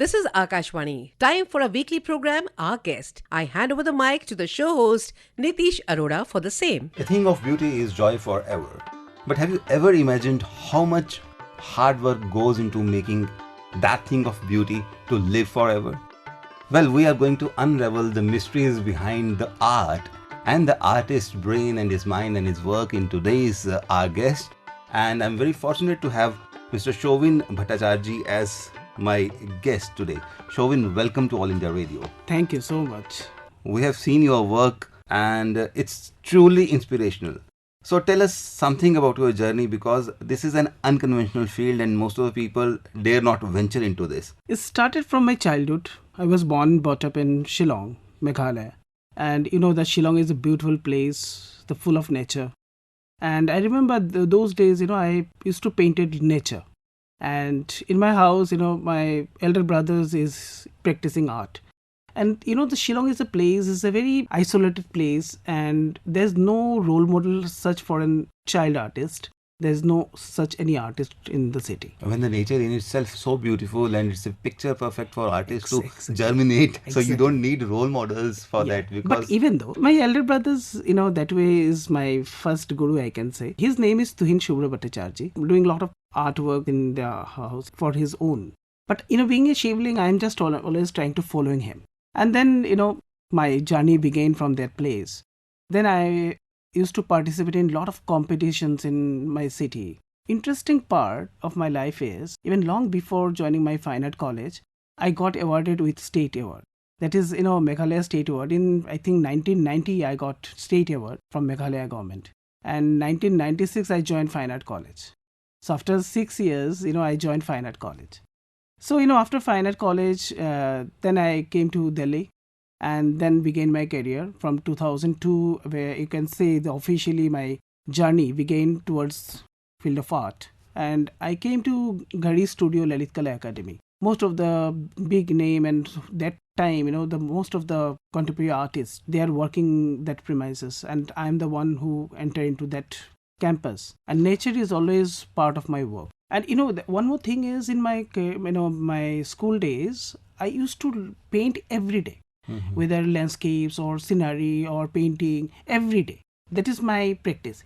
This is Akashwani. Time for a weekly program, Our Guest. I hand over the mic to the show host, Nitish Arora, for the same. A thing of beauty is joy forever. But have you ever imagined how much hard work goes into making that thing of beauty to live forever? Well, we are going to unravel the mysteries behind the art and the artist's brain and his mind and his work in today's Our Guest. And I'm very fortunate to have Mr. Shovin Bhattacharjee as my guest today. Shovin, welcome to All India Radio. Thank you so much. We have seen your work and it's truly inspirational. So tell us something about your journey, because this is an unconventional field and most of the people dare not venture into this. It started from my childhood. I was born and brought up in Shillong, Meghalaya. And you know that Shillong is a beautiful place, full of nature. And I remember those days, I used to paint nature. And in my house, my elder brothers is practicing art. And the Shillong is a very isolated place, and there's no role model such for a child artist. There's no such any artist in the city. When the nature in itself is so beautiful and it's a picture perfect for artists to germinate. So you don't need role models for that. Because But even though my elder brothers, that way is my first guru, I can say. His name is Shovin Bhattacharjee, doing a lot of artwork in the house for his own. But being a Shivling, I'm just always trying to following him. And then, my journey began from that place. Then I used to participate in a lot of competitions in my city. Interesting part of my life is, even long before joining my fine art college, I got awarded with state award. That is, Meghalaya State Award. In, I think, 1990, I got state award from Meghalaya government. And 1996, I joined fine art college. So after 6 years, I joined fine art college. So, after fine art college, then I came to Delhi and then began my career from 2002, where you can say officially my journey began towards field of art. And I came to Ghari Studio Lalit Kala Academy. Most of the big name and that time, the most of the contemporary artists, they are working that premises, and I'm the one who entered into that campus. And nature is always part of my work. And one more thing is, in my my school days, I used to paint every day, whether landscapes or scenery or painting every day. That is my practice.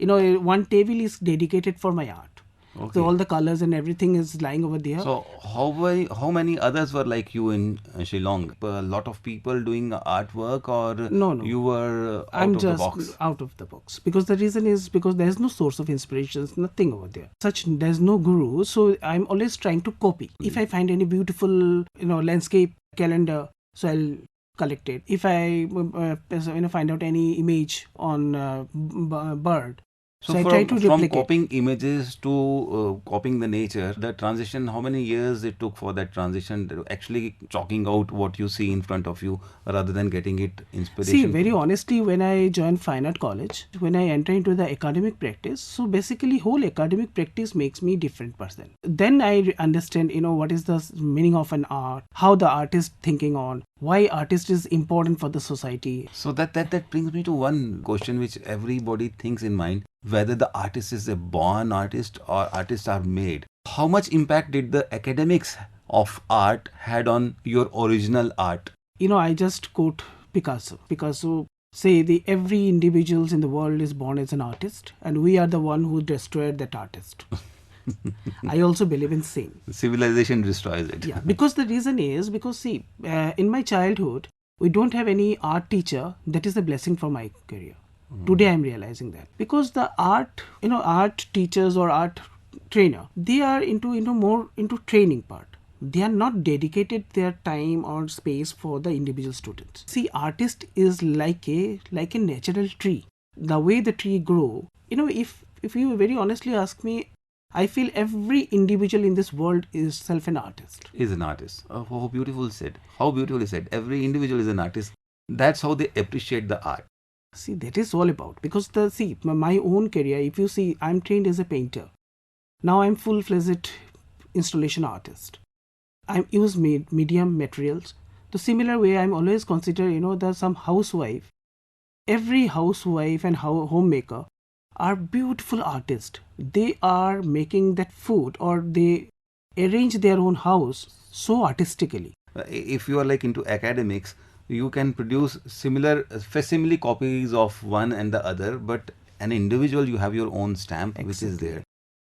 One table is dedicated for my art. Okay. So all the colors and everything is lying over there. So how many others were like you in Shillong? A lot of people doing artwork, or No. you were I'm out of the just box? out of the box, because the reason is because there's no source of inspirations, nothing over there. There's no guru, so I'm always trying to copy. If I find any beautiful, landscape calendar, so I'll collect it. If I find out any image on bird, so I try to from replicate. copying images to copying the nature, the transition, how many years it took for that transition to actually chalking out what you see in front of you rather than getting it inspiration? See, very honestly, when I joined fine art college, when I enter into the academic practice, so basically whole academic practice makes me different person. Then I understand, what is the meaning of an art, how the artist thinking on, why artist is important for the society. So that brings me to one question which everybody thinks in mind, whether the artist is a born artist or artists are made. How much impact did the academics of art had on your original art? I just quote Picasso. Picasso say every individual in the world is born as an artist, and we are the one who destroyed that artist. I also believe in same. Civilization destroys it. Yeah, because the reason is because in my childhood, we don't have any art teacher. That is a blessing for my career. Today I'm realizing that, because the art teachers or art trainer, they are more into training part. They are not dedicated their time or space for the individual students. See, artist is like a natural tree. The way the tree grow, if you very honestly ask me, I feel every individual in this world is self an artist. Is an artist. Oh, how beautiful said. How beautifully said. Every individual is an artist. That's how they appreciate the art. See, that is all about, because my own career, if you see, I'm trained as a painter. Now I'm full-fledged installation artist. I use medium materials. The similar way, I'm always consider, there's some housewife. Every housewife and homemaker are beautiful artists. They are making that food, or they arrange their own house so artistically. If you are like into academics, you can produce similar facsimile copies of one and the other, but an individual, you have your own stamp which is there.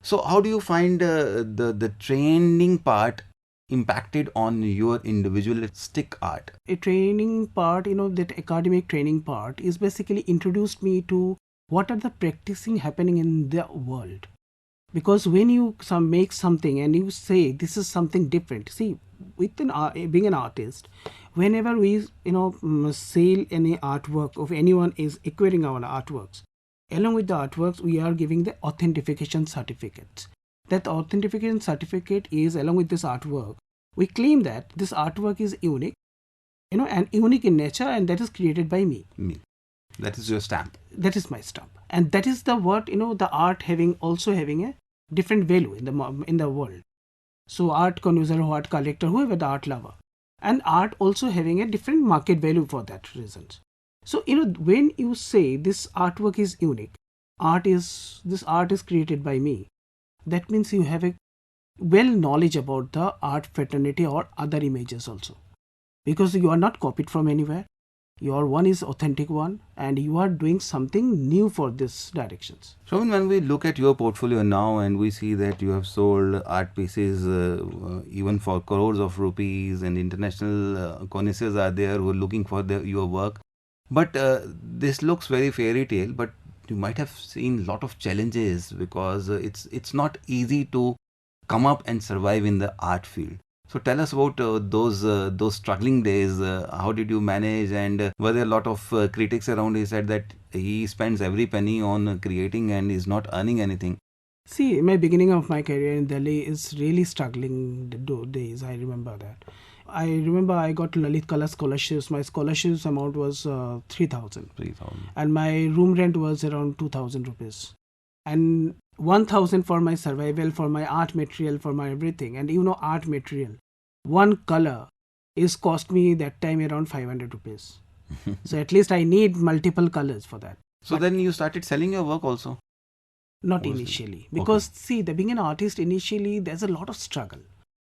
So how do you find the training part impacted on your individualistic art? A training part, that academic training part is basically introduced me to what are the practicing happening in the world. Because when you make something and you say this is something different, see, within being an artist, whenever we sell any artwork of anyone is acquiring our artworks, along with the artworks we are giving the authentication certificate. That authentication certificate is along with this artwork. We claim that this artwork is unique, and unique in nature, and that is created by me. That is your stamp. That is my stamp, and that is the what the art also having a different value in the world. So art connoisseur or art collector, whoever the art lover, and art also having a different market value for that reasons. So when you say this artwork is unique, this art is created by me, that means you have a well knowledge about the art fraternity or other images also, because you are not copied from anywhere. Your one is authentic one, and you are doing something new for this directions. So when we look at your portfolio now and we see that you have sold art pieces even for crores of rupees, and international connoisseurs are there who are looking for your work, but this looks very fairy tale, but you might have seen lot of challenges, because it's not easy to come up and survive in the art field. So tell us about those struggling days. How did you manage, and were there a lot of critics around? He said that he spends every penny on creating and is not earning anything. See, my beginning of my career in Delhi is really struggling days. I remember that. I remember I got Lalit Kala scholarships. My scholarships amount was 3,000. 3,000. And my room rent was around 2,000 rupees. And 1,000 for my survival, for my art material, for my everything. And art material, one color is cost me that time around 500 rupees. So at least I need multiple colors for that. So then you started selling your work also? Not initially. Because see, being an artist initially, there's a lot of struggle.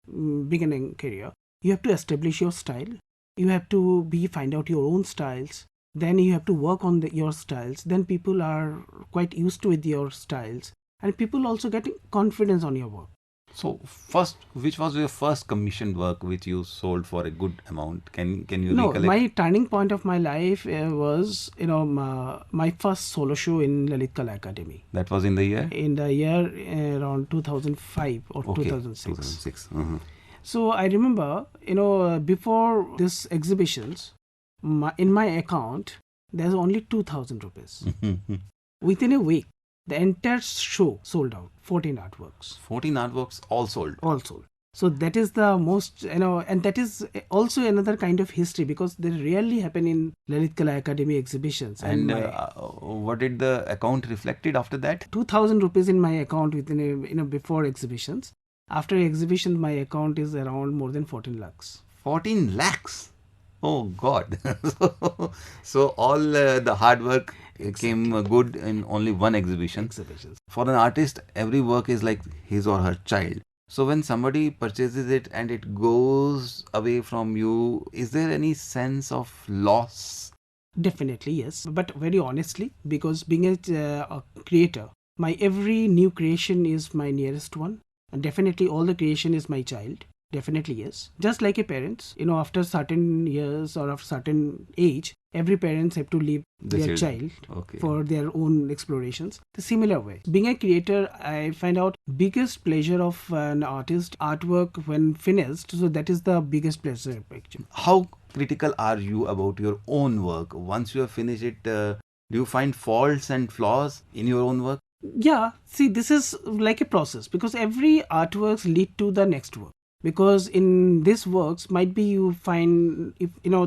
Beginning career, you have to establish your style. You have to find out your own styles. Then you have to work on your styles. Then people are quite used to with your styles. And people also getting confidence on your work. So first, which was your first commissioned work which you sold for a good amount? Can you recollect? My turning point of my life was my first solo show in Lalit Kala Academy. That was in the year? In the year around 2005 or 2006. 2006. So I remember, before this exhibitions, in my account there's only 2,000 rupees. Within a week, the entire show sold out. 14 artworks. 14 artworks, all sold. All sold. So that is the most, and that is also another kind of history, because they rarely happen in Lalit Kala Academy exhibitions. And what did the account reflected after that? 2,000 rupees in my account within before exhibitions. After exhibition, my account is around more than 14 lakhs. 14 lakhs? Oh God. So all the hard work came good in only one exhibition. For an artist, every work is like his or her child. So when somebody purchases it and it goes away from you, is there any sense of loss? Definitely, yes. But very honestly, because being a creator, my every new creation is my nearest one. And definitely all the creation is my child. Definitely, yes. Just like a parents, after certain years or after certain age, every parents have to leave their child for their own explorations. The similar way, being a creator, I find out biggest pleasure of an artist artwork when finished. So that is the biggest pleasure actually. How critical are you about your own work? Once you have finished it, do you find faults and flaws in your own work? Yeah, see, this is like a process, because every artworks lead to the next work. Because in this works might be you find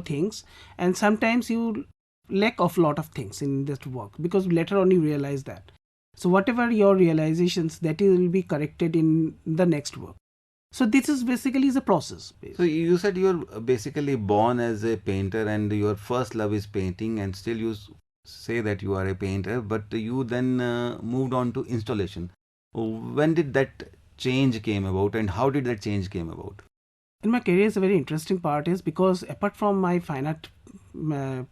things, and sometimes you lack of lot of things in this work, because later on you realize that. So whatever your realizations, that will be corrected in the next work. So this is basically the process. So you said you're basically born as a painter and your first love is painting, and still you say that you are a painter, but you then moved on to installation. When did that change came about, and how did that change came about? In my career, is a very interesting part is because apart from my fine art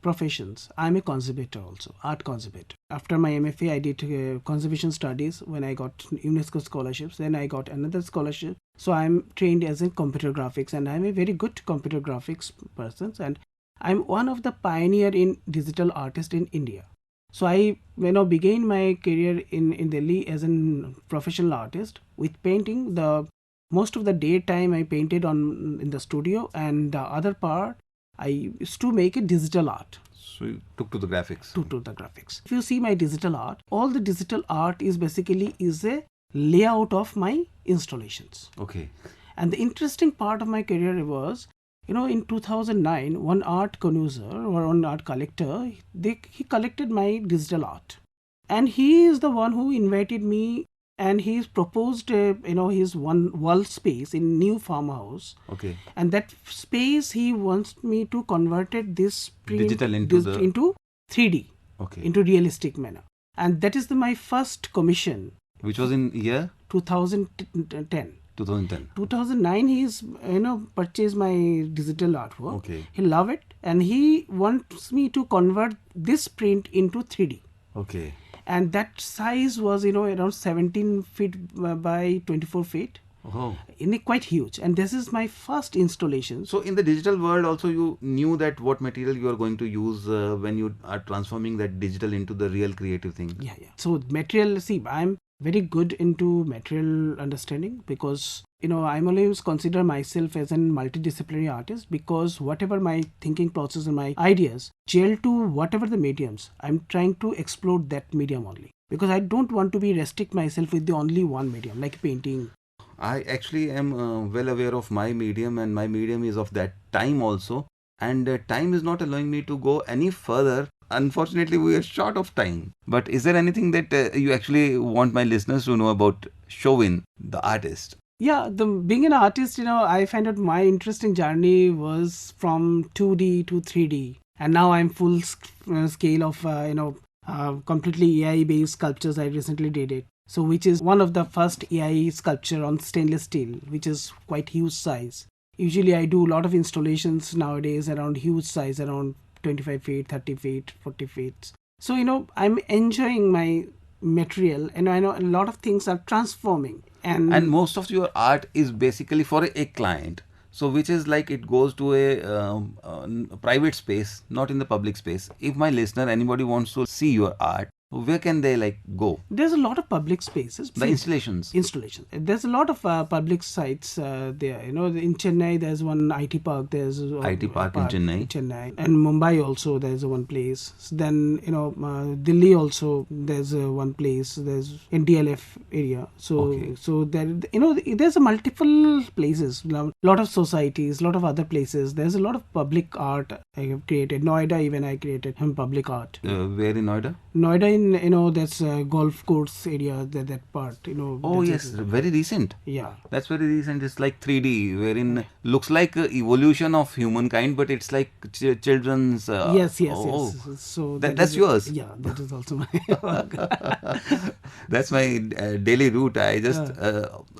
professions, I'm a conservator also, art conservator. After my MFA, I did conservation studies when I got UNESCO scholarships. Then I got another scholarship. So I'm trained as in computer graphics, and I'm a very good computer graphics person. And I'm one of the pioneer in digital artist in India. So I began my career in Delhi as a professional artist with painting. The most of the daytime I painted in the studio, and the other part I used to make a digital art. So you took to the graphics. To the graphics. If you see my digital art, all the digital art is basically a layout of my installations. Okay. And the interesting part of my career was, in 2009, one art connoisseur or one art collector, he collected my digital art. And he is the one who invited me, and he's proposed, his one wall space in new farmhouse. Okay. And that space he wants me to convert this print Digital into 3D. Okay. Into realistic manner. And that is my first commission. Which was in year? 2010. 2009 he's purchased my digital artwork. Okay. He loved it, and he wants me to convert this print into 3D. Okay. And that size was around 17 feet by 24 feet. Oh. Quite huge. And this is my first installation. So in the digital world also, you knew that what material you are going to use when you are transforming that digital into the real creative thing. Yeah. So material, see, I'm very good into material understanding, because I'm always consider myself as a multidisciplinary artist, because whatever my thinking process and my ideas gel to whatever the mediums, I'm trying to explore that medium only, because I don't want to be restrict myself with the only one medium like painting. I actually am well aware of my medium, and my medium is of that time also, and time is not allowing me to go any further. Unfortunately, we are short of time. But is there anything that you actually want my listeners to know about Shovin, the artist? Yeah, being an artist, I find out my interesting journey was from 2D to 3D. And now I'm full scale of, completely AI based sculptures. I recently did it. So which is one of the first AI sculpture on stainless steel, which is quite huge size. Usually I do a lot of installations nowadays around huge size, around 25 feet, 30 feet, 40 feet. So, I'm enjoying my material, and I know a lot of things are transforming. And most of your art is basically for a client. So which is like it goes to a private space, not in the public space. If my listener, anybody wants to see your art, where can they go? There's a lot of public spaces. The installations. There's a lot of public sites there. In Chennai, there's one IT park. There's IT park in Chennai. And Mumbai also, there's one place. Then, Delhi also, there's one place. There's in DLF area. So there's a multiple places. A lot of societies, a lot of other places. There's a lot of public art I have created. Noida, even I created public art. Where in Noida? Noida in that's golf course area, that part. Oh yes, very recent. Yeah, that's very recent. It's like 3D, wherein looks like evolution of humankind, but it's like children's. Yes. So that's yours. Yeah, that is also my work. That's my daily route. I just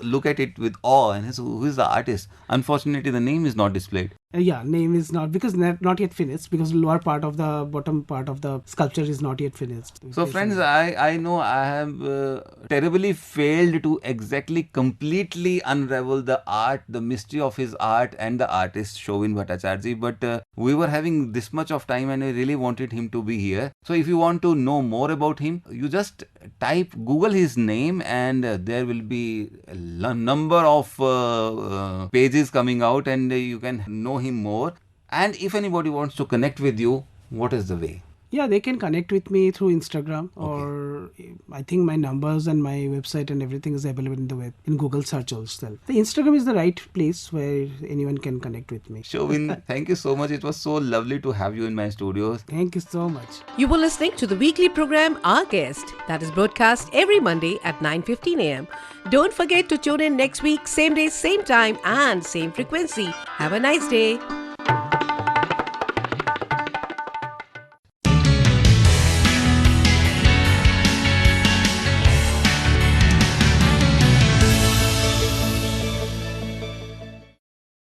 look at it with awe, and so who is the artist? Unfortunately, the name is not displayed. Name is not, because not yet finished, because lower part of the bottom part of the sculpture is not yet finished. So friends, I know I have terribly failed to exactly completely unravel the art, the mystery of his art and the artist Shovin Bhattacharjee, but we were having this much of time and I really wanted him to be here. So if you want to know more about him, you just Google his name, and there will be a number of pages coming out, and you can know him more. And if anybody wants to connect with you, what is the way? Yeah, they can connect with me through Instagram, or I think my numbers and my website and everything is available in the web, in Google search also. The Instagram is the right place where anyone can connect with me. Shovin, thank you so much. It was so lovely to have you in my studios. Thank you so much. You were listening to the weekly program Our Guest, that is broadcast every Monday at 9:15 a.m. Don't forget to tune in next week, same day, same time and same frequency. Have a nice day.